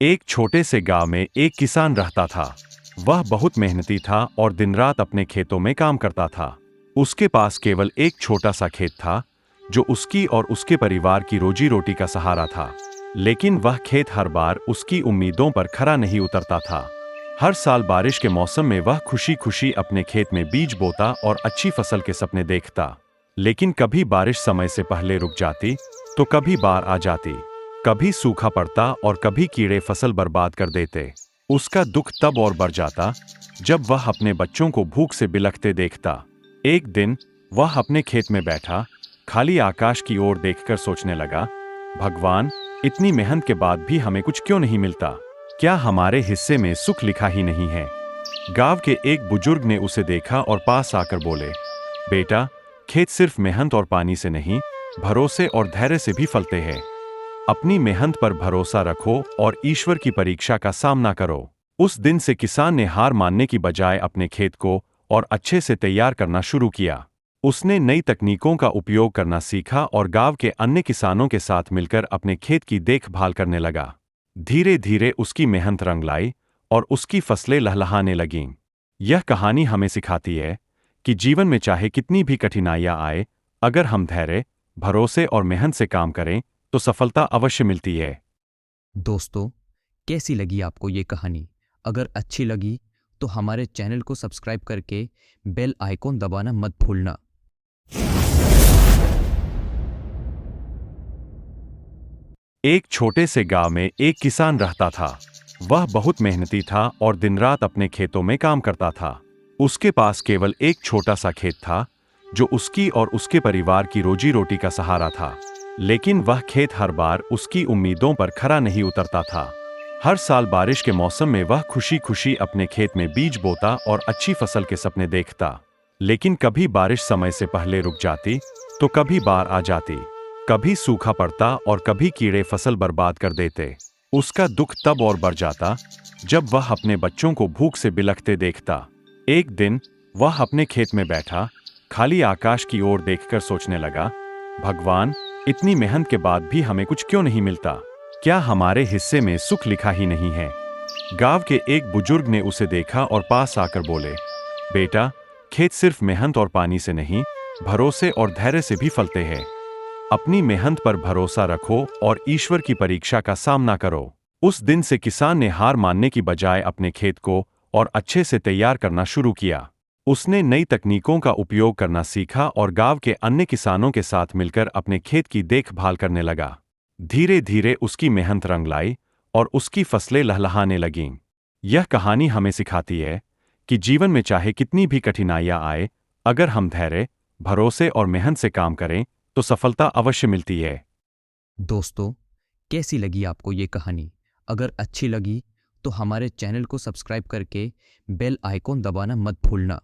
एक छोटे से गांव में एक किसान रहता था। वह बहुत मेहनती था और दिन रात अपने खेतों में काम करता था। उसके पास केवल एक छोटा सा खेत था, जो उसकी और उसके परिवार की रोजी रोटी का सहारा था। लेकिन वह खेत हर बार उसकी उम्मीदों पर खरा नहीं उतरता था। हर साल बारिश के मौसम में वह खुशी खुशी अपने खेत में बीज बोता और अच्छी फसल के सपने देखता। लेकिन कभी बारिश समय से पहले रुक जाती, तो कभी बाढ़ आ जाती, कभी सूखा पड़ता और कभी कीड़े फसल बर्बाद कर देते। उसका दुख तब और बढ़ जाता जब वह अपने बच्चों को भूख से बिलखते देखता। एक दिन वह अपने खेत में बैठा, खाली आकाश की ओर देखकर सोचने लगा, भगवान, इतनी मेहनत के बाद भी हमें कुछ क्यों नहीं मिलता? क्या हमारे हिस्से में सुख लिखा ही नहीं है? गांव के एक बुजुर्ग ने उसे देखा और पास आकर बोले, बेटा, खेत सिर्फ मेहनत और पानी से नहीं, भरोसे और धैर्य से भी फलते हैं। अपनी मेहनत पर भरोसा रखो और ईश्वर की परीक्षा का सामना करो। उस दिन से किसान ने हार मानने की बजाय अपने खेत को और अच्छे से तैयार करना शुरू किया। उसने नई तकनीकों का उपयोग करना सीखा और गांव के अन्य किसानों के साथ मिलकर अपने खेत की देखभाल करने लगा। धीरे धीरे उसकी मेहनत रंग लाई और उसकी फसलें लहलहाने लगीं। यह कहानी हमें सिखाती है कि जीवन में चाहे कितनी भी कठिनाइयां आए, अगर हम धैर्य, भरोसे और मेहनत से काम करें तो सफलता अवश्य मिलती है। दोस्तों, कैसी लगी आपको ये कहानी? अगर अच्छी लगी तो हमारे चैनल को सब्सक्राइब करके बेल आइकॉन दबाना मत भूलना। एक छोटे से गांव में एक किसान रहता था। वह बहुत मेहनती था और दिन रात अपने खेतों में काम करता था। उसके पास केवल एक छोटा सा खेत था, जो उसकी और उसके परिवार की रोजी रोटी का सहारा था। लेकिन वह खेत हर बार उसकी उम्मीदों पर खरा नहीं उतरता था। हर साल बारिश के मौसम में वह खुशी खुशी अपने खेत में बीज बोता और अच्छी फसल के सपने देखता। लेकिन कभी बारिश समय से पहले रुक जाती, तो कभी बाढ़ आ जाती, कभी सूखा पड़ता और कभी कीड़े फसल बर्बाद कर देते। उसका दुख तब और बढ़ जाता जब वह अपने बच्चों को भूख से बिलखते देखता। एक दिन वह अपने खेत में बैठा, खाली आकाश की ओर देखकर सोचने लगा, भगवान, इतनी मेहनत के बाद भी हमें कुछ क्यों नहीं मिलता? क्या हमारे हिस्से में सुख लिखा ही नहीं है? गांव के एक बुजुर्ग ने उसे देखा और पास आकर बोले, बेटा, खेत सिर्फ मेहनत और पानी से नहीं, भरोसे और धैर्य से भी फलते हैं। अपनी मेहनत पर भरोसा रखो और ईश्वर की परीक्षा का सामना करो। उस दिन से किसान ने हार मानने की बजाय अपने खेत को और अच्छे से तैयार करना शुरू किया। उसने नई तकनीकों का उपयोग करना सीखा और गांव के अन्य किसानों के साथ मिलकर अपने खेत की देखभाल करने लगा। धीरे धीरे उसकी मेहनत रंग लाई और उसकी फसलें लहलहाने लगीं। यह कहानी हमें सिखाती है कि जीवन में चाहे कितनी भी कठिनाइयां आए, अगर हम धैर्य, भरोसे और मेहनत से काम करें तो सफलता अवश्य मिलती है। दोस्तों, कैसी लगी आपको ये कहानी? अगर अच्छी लगी तो हमारे चैनल को सब्सक्राइब करके बेल आइकॉन दबाना मत भूलना।